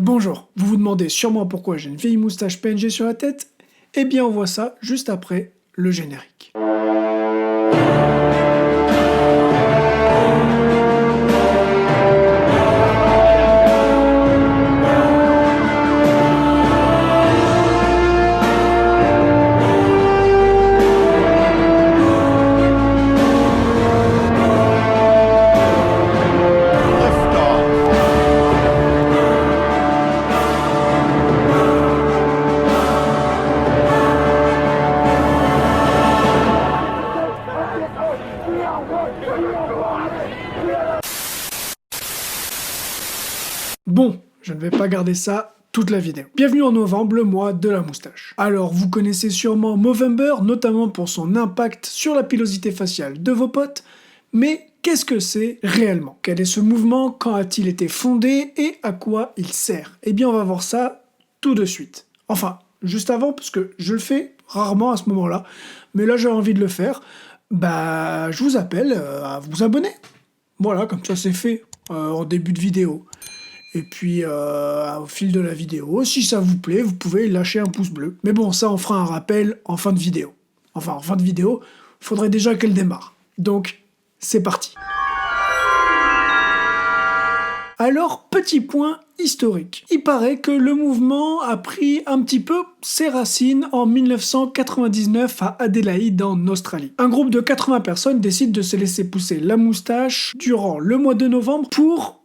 Bonjour, vous vous demandez sûrement pourquoi j'ai une vieille moustache PNG sur la tête? Eh bien on voit ça juste après le générique. Bon, je ne vais pas garder ça toute la vidéo. Bienvenue en novembre, le mois de la moustache. Alors, vous connaissez sûrement Movember, notamment pour son impact sur la pilosité faciale de vos potes, mais qu'est-ce que c'est réellement? Quel est ce mouvement? Quand a-t-il été fondé? Et à quoi il sert? Eh bien, on va voir ça tout de suite. Enfin, juste avant, parce que je le fais rarement à ce moment-là, mais là j'ai envie de le faire, je vous appelle à vous abonner. Voilà, comme ça c'est fait en début de vidéo. Et puis, au fil de la vidéo, si ça vous plaît, vous pouvez lâcher un pouce bleu. Mais bon, ça, on fera un rappel en fin de vidéo. Enfin, en fin de vidéo, faudrait déjà qu'elle démarre. Donc, c'est parti. Alors, petit point historique. Il paraît que le mouvement a pris un petit peu ses racines en 1999 à Adélaïde en Australie. Un groupe de 80 personnes décide de se laisser pousser la moustache durant le mois de novembre pour,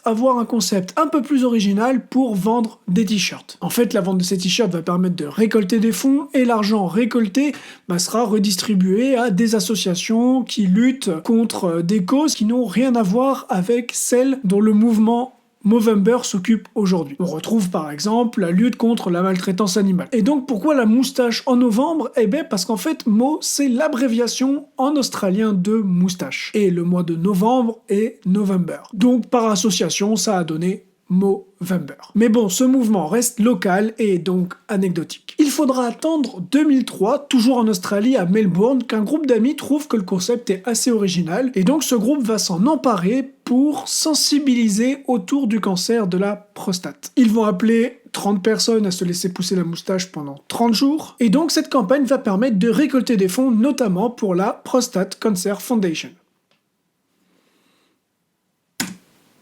avoir un concept un peu plus original pour vendre des t-shirts. En fait, la vente de ces t-shirts va permettre de récolter des fonds et l'argent récolté sera redistribué à des associations qui luttent contre des causes qui n'ont rien à voir avec celles dont le mouvement Movember s'occupe aujourd'hui. On retrouve par exemple la lutte contre la maltraitance animale. Et donc pourquoi la moustache en novembre? Eh bien parce qu'en fait Mo c'est l'abréviation en australien de moustache. Et le mois de novembre est November. Donc par association ça a donné Movember. Mais bon, ce mouvement reste local et donc anecdotique. Il faudra attendre 2003, toujours en Australie, à Melbourne, qu'un groupe d'amis trouve que le concept est assez original, et donc ce groupe va s'en emparer pour sensibiliser autour du cancer de la prostate. Ils vont appeler 30 personnes à se laisser pousser la moustache pendant 30 jours, et donc cette campagne va permettre de récolter des fonds, notamment pour la Prostate Cancer Foundation.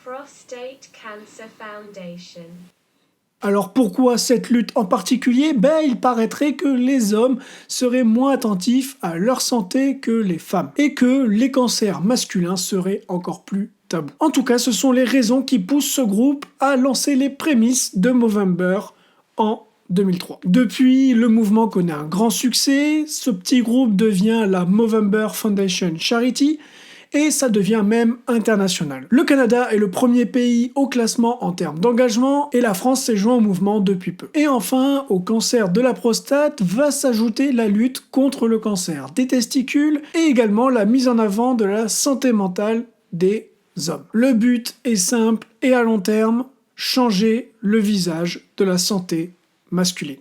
Prostate Cancer Foundation. Alors pourquoi cette lutte en particulier? Il paraîtrait que les hommes seraient moins attentifs à leur santé que les femmes, et que les cancers masculins seraient encore plus tabous. En tout cas, ce sont les raisons qui poussent ce groupe à lancer les prémices de Movember en 2003. Depuis, le mouvement connaît un grand succès, ce petit groupe devient la Movember Foundation Charity, et ça devient même international. Le Canada est le premier pays au classement en termes d'engagement, et la France s'est joint au mouvement depuis peu. Et enfin, au cancer de la prostate va s'ajouter la lutte contre le cancer des testicules, et également la mise en avant de la santé mentale des hommes. Le but est simple et à long terme, changer le visage de la santé masculine.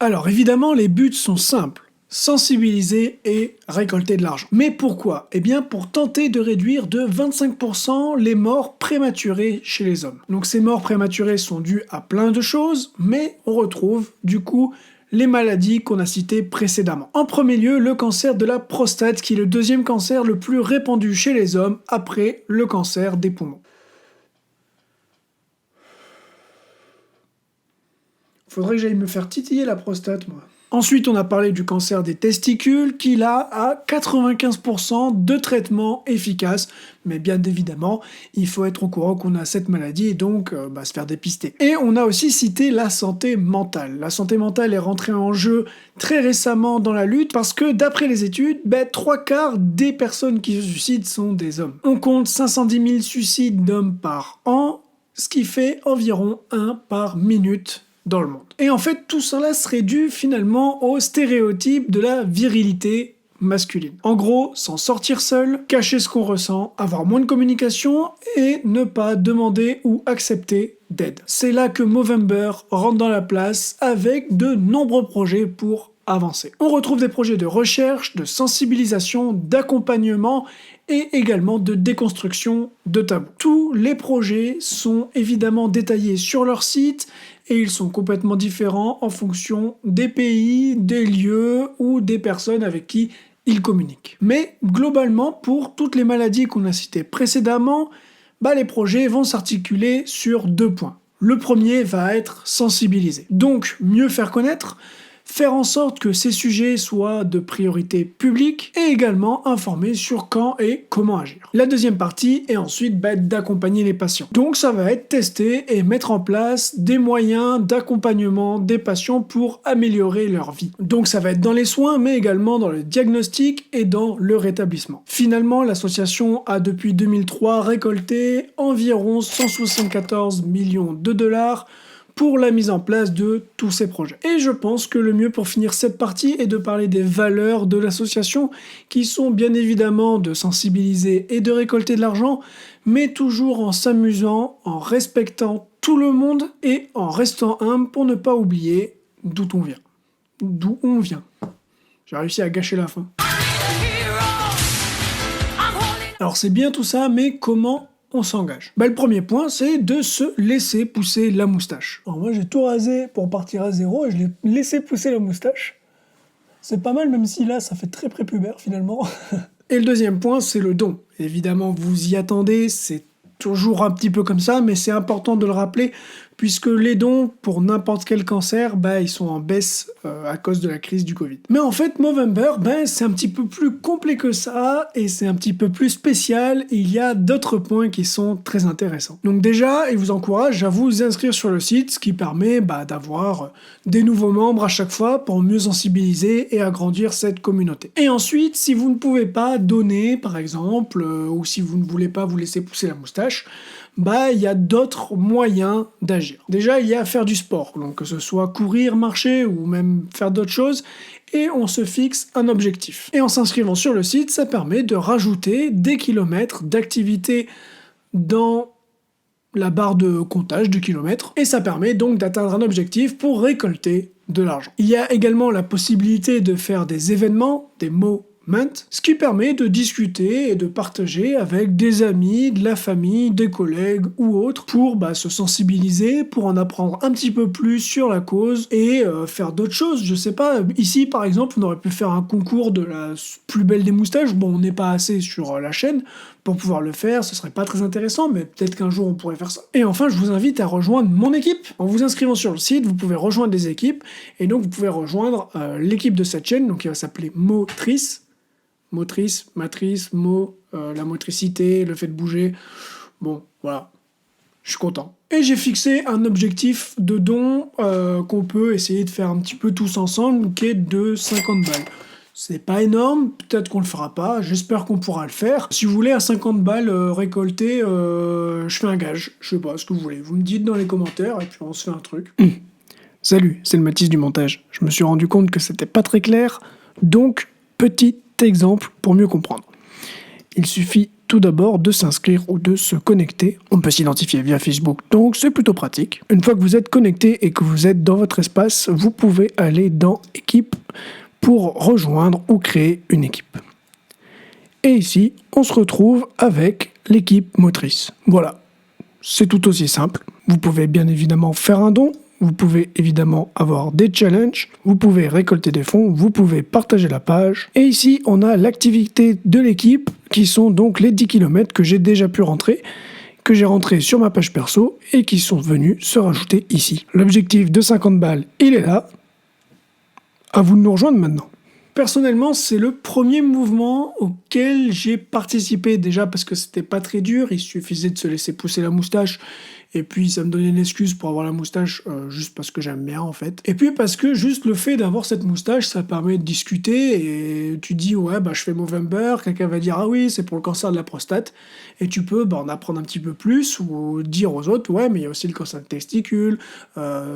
Alors évidemment, les buts sont simples. Sensibiliser et récolter de l'argent. Mais pourquoi? Eh bien pour tenter de réduire de 25% les morts prématurées chez les hommes. Donc ces morts prématurées sont dues à plein de choses, mais on retrouve du coup les maladies qu'on a citées précédemment. En premier lieu, le cancer de la prostate, qui est le deuxième cancer le plus répandu chez les hommes après le cancer des poumons. Faudrait que j'aille me faire titiller la prostate, moi. Ensuite, on a parlé du cancer des testicules, qui là a 95% de traitements efficaces, mais bien évidemment, il faut être au courant qu'on a cette maladie et donc se faire dépister. Et on a aussi cité la santé mentale. La santé mentale est rentrée en jeu très récemment dans la lutte parce que d'après les études, 3/4 des personnes qui se suicident sont des hommes. On compte 510 000 suicides d'hommes par an, ce qui fait environ 1 par minute dans le monde. Et en fait, tout cela serait dû finalement au stéréotype de la virilité masculine. En gros, s'en sortir seul, cacher ce qu'on ressent, avoir moins de communication et ne pas demander ou accepter d'aide. C'est là que Movember rentre dans la place avec de nombreux projets pour avancer. On retrouve des projets de recherche, de sensibilisation, d'accompagnement et également de déconstruction de tabous. Tous les projets sont évidemment détaillés sur leur site et ils sont complètement différents en fonction des pays, des lieux ou des personnes avec qui ils communiquent. Mais globalement, pour toutes les maladies qu'on a citées précédemment, les projets vont s'articuler sur 2 points. Le premier va être sensibiliser. Donc, mieux faire connaître, faire en sorte que ces sujets soient de priorité publique et également informer sur quand et comment agir. La deuxième partie est ensuite d'accompagner les patients. Donc ça va être tester et mettre en place des moyens d'accompagnement des patients pour améliorer leur vie. Donc ça va être dans les soins mais également dans le diagnostic et dans le rétablissement. Finalement, l'association a depuis 2003 récolté environ 174 millions de dollars pour la mise en place de tous ces projets. Et je pense que le mieux pour finir cette partie est de parler des valeurs de l'association, qui sont bien évidemment de sensibiliser et de récolter de l'argent, mais toujours en s'amusant, en respectant tout le monde et en restant humble pour ne pas oublier d'où on vient. D'où on vient. J'ai réussi à gâcher la fin. Alors c'est bien tout ça, mais comment on s'engage? Le premier point, c'est de se laisser pousser la moustache. Alors moi, j'ai tout rasé pour partir à zéro et je l'ai laissé pousser la moustache. C'est pas mal, même si là, ça fait très prépubère finalement. Et le deuxième point, c'est le don. Évidemment, vous y attendez, c'est toujours un petit peu comme ça, mais c'est important de le rappeler, puisque les dons pour n'importe quel cancer, ils sont en baisse à cause de la crise du Covid. Mais en fait, Movember, c'est un petit peu plus complet que ça, et c'est un petit peu plus spécial, et il y a d'autres points qui sont très intéressants. Donc déjà, il vous encourage à vous inscrire sur le site, ce qui permet d'avoir des nouveaux membres à chaque fois pour mieux sensibiliser et agrandir cette communauté. Et ensuite, si vous ne pouvez pas donner, par exemple, ou si vous ne voulez pas vous laisser pousser la moustache, il y a d'autres moyens d'agir. Déjà, il y a faire du sport, donc que ce soit courir, marcher ou même faire d'autres choses, et on se fixe un objectif. Et en s'inscrivant sur le site, ça permet de rajouter des kilomètres d'activité dans la barre de comptage de kilomètres, et ça permet donc d'atteindre un objectif pour récolter de l'argent. Il y a également la possibilité de faire des événements, des mots, ce qui permet de discuter et de partager avec des amis, de la famille, des collègues ou autres pour se sensibiliser, pour en apprendre un petit peu plus sur la cause et faire d'autres choses. Je sais pas, ici par exemple, on aurait pu faire un concours de la plus belle des moustaches. Bon, on n'est pas assez sur la chaîne pour pouvoir le faire, ce serait pas très intéressant, mais peut-être qu'un jour on pourrait faire ça. Et enfin, je vous invite à rejoindre mon équipe. En vous inscrivant sur le site, vous pouvez rejoindre des équipes, et donc vous pouvez rejoindre l'équipe de cette chaîne, donc qui va s'appeler Motrice. Motrice, matrice, la motricité, le fait de bouger. Bon, voilà. Je suis content. Et j'ai fixé un objectif de don qu'on peut essayer de faire un petit peu tous ensemble, qui est de 50 balles. C'est pas énorme, peut-être qu'on le fera pas, j'espère qu'on pourra le faire. Si vous voulez, à 50 balles récoltées, je fais un gage. Je sais pas ce que vous voulez. Vous me dites dans les commentaires et puis on se fait un truc. Salut, c'est le Mathis du montage. Je me suis rendu compte que c'était pas très clair, donc petit exemple pour mieux comprendre. Il suffit tout d'abord de s'inscrire ou de se connecter. On peut s'identifier via Facebook, donc c'est plutôt pratique. Une fois que vous êtes connecté et que vous êtes dans votre espace, vous pouvez aller dans Équipe pour rejoindre ou créer une équipe. Et ici, on se retrouve avec l'équipe motrice. Voilà, c'est tout aussi simple. Vous pouvez bien évidemment faire un don. Vous pouvez évidemment avoir des challenges, vous pouvez récolter des fonds, vous pouvez partager la page. Et ici, on a l'activité de l'équipe, qui sont donc les 10 km que j'ai déjà pu rentrer, que j'ai rentré sur ma page perso et qui sont venus se rajouter ici. L'objectif de 50 balles, il est là. À vous de nous rejoindre maintenant. Personnellement, c'est le premier mouvement auquel j'ai participé, déjà parce que c'était pas très dur, il suffisait de se laisser pousser la moustache, et puis ça me donnait une excuse pour avoir la moustache, juste parce que j'aime bien en fait. Et puis parce que juste le fait d'avoir cette moustache, ça permet de discuter, et tu dis ouais je fais Movember, quelqu'un va dire ah oui c'est pour le cancer de la prostate, et tu peux en apprendre un petit peu plus, ou dire aux autres ouais mais il y a aussi le cancer de testicule,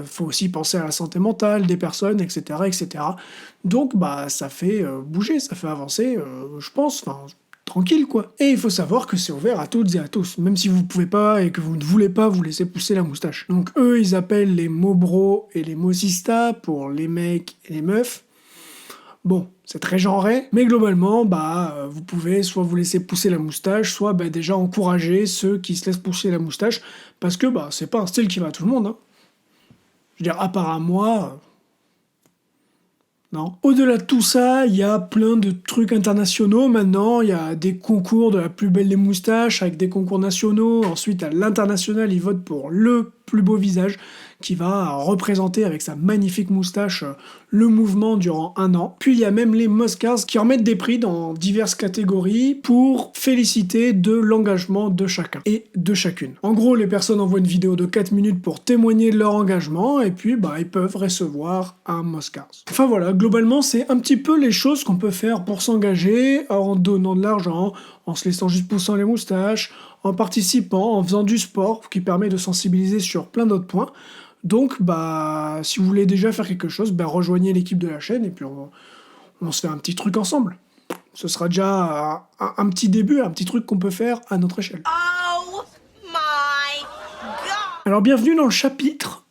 faut aussi penser à la santé mentale des personnes, etc. etc. Donc ça fait bouger, ça fait avancer, je pense, tranquille quoi. Et il faut savoir que c'est ouvert à toutes et à tous, même si vous pouvez pas et que vous ne voulez pas vous laisser pousser la moustache. Donc eux ils appellent les mobros et les mosista pour les mecs et les meufs. Bon, c'est très genré, mais globalement, vous pouvez soit vous laisser pousser la moustache, soit déjà encourager ceux qui se laissent pousser la moustache, parce que c'est pas un style qui va à tout le monde, hein. Je veux dire, à part à moi... Non. Au-delà de tout ça, il y a plein de trucs internationaux maintenant. Il y a des concours de la plus belle des moustaches avec des concours nationaux. Ensuite, à l'international, ils votent pour le plus beau visage qui va représenter avec sa magnifique moustache le mouvement durant 1 an. Puis il y a même les Oscars qui remettent des prix dans diverses catégories pour féliciter de l'engagement de chacun et de chacune. En gros, les personnes envoient une vidéo de 4 minutes pour témoigner de leur engagement et puis ils peuvent recevoir un Oscars. Enfin voilà, globalement c'est un petit peu les choses qu'on peut faire pour s'engager en donnant de l'argent, en se laissant juste poussant les moustaches, en participant, en faisant du sport qui permet de sensibiliser sur plein d'autres points. Donc, si vous voulez déjà faire quelque chose, rejoignez l'équipe de la chaîne et puis on se fait un petit truc ensemble. Ce sera déjà un petit début, un petit truc qu'on peut faire à notre échelle. Oh my God! Alors, bienvenue dans le chapitre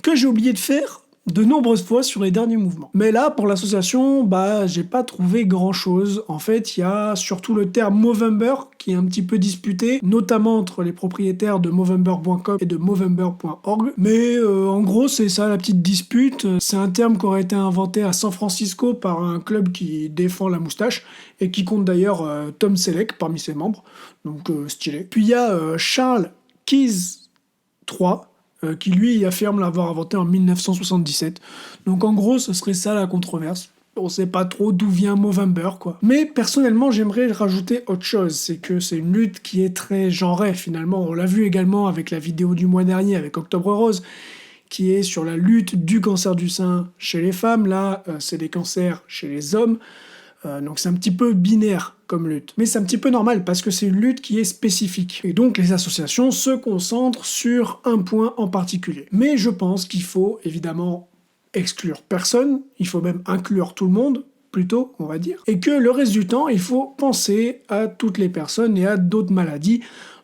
que j'ai oublié de faire de nombreuses fois sur les derniers mouvements. Mais là, pour l'association, j'ai pas trouvé grand-chose. En fait, il y a surtout le terme Movember qui est un petit peu disputé, notamment entre les propriétaires de Movember.com et de Movember.org. Mais en gros, c'est ça la petite dispute. C'est un terme qui aurait été inventé à San Francisco par un club qui défend la moustache et qui compte d'ailleurs Tom Selleck parmi ses membres. Donc stylé. Puis il y a Charles Keys III, qui lui affirme l'avoir inventé en 1977. Donc en gros, ce serait ça la controverse. On sait pas trop d'où vient Movember, quoi. Mais personnellement, j'aimerais rajouter autre chose. C'est que c'est une lutte qui est très genrée, finalement. On l'a vu également avec la vidéo du mois dernier, avec Octobre Rose, qui est sur la lutte du cancer du sein chez les femmes. Là, c'est des cancers chez les hommes. Donc c'est un petit peu binaire comme lutte. Mais c'est un petit peu normal parce que c'est une lutte qui est spécifique. Et donc les associations se concentrent sur un point en particulier. Mais je pense qu'il faut évidemment exclure personne, il faut même inclure tout le monde, plutôt, on va dire. Et que le reste du temps, il faut penser à toutes les personnes et à d'autres maladies.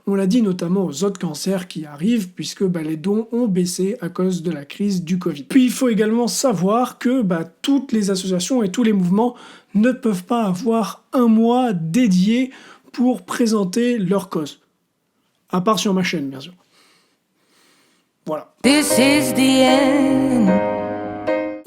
On l'a dit notamment aux autres cancers qui arrivent, puisque les dons ont baissé à cause de la crise du Covid. Puis il faut également savoir que toutes les associations et tous les mouvements ne peuvent pas avoir un mois dédié pour présenter leur cause. À part sur ma chaîne, bien sûr. Voilà. This is the end.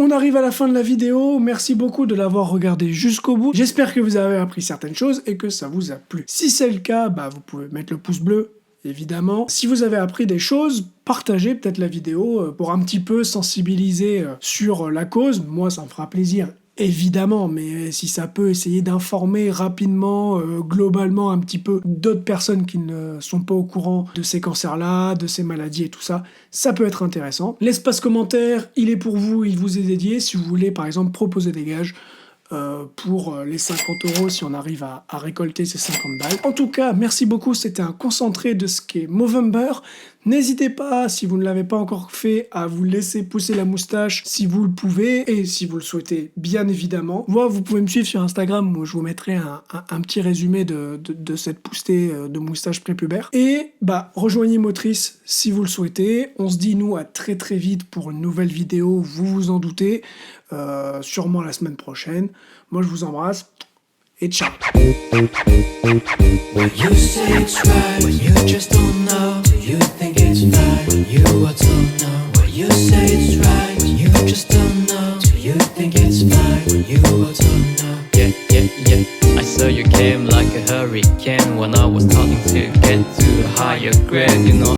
On arrive à la fin de la vidéo, merci beaucoup de l'avoir regardé jusqu'au bout. J'espère que vous avez appris certaines choses et que ça vous a plu. Si c'est le cas, vous pouvez mettre le pouce bleu, évidemment. Si vous avez appris des choses, partagez peut-être la vidéo pour un petit peu sensibiliser sur la cause. Moi, ça me fera plaisir, évidemment, mais si ça peut essayer d'informer rapidement, globalement, un petit peu d'autres personnes qui ne sont pas au courant de ces cancers-là, de ces maladies et tout ça, ça peut être intéressant. L'espace commentaire, il est pour vous, il vous est dédié. Si vous voulez, par exemple, proposer des gages pour les 50 € si on arrive à récolter ces 50 balles. En tout cas, merci beaucoup, c'était un concentré de ce qu'est Movember. N'hésitez pas, si vous ne l'avez pas encore fait, à vous laisser pousser la moustache si vous le pouvez et si vous le souhaitez, bien évidemment. Moi, vous pouvez me suivre sur Instagram où je vous mettrai un petit résumé de cette poussée de moustache prépubère. Et rejoignez Motrice si vous le souhaitez. On se dit, nous, à très très vite pour une nouvelle vidéo, vous vous en doutez. Sûrement la semaine prochaine. Moi, je vous embrasse et ciao. Well, you say it's right, but you just don't know till you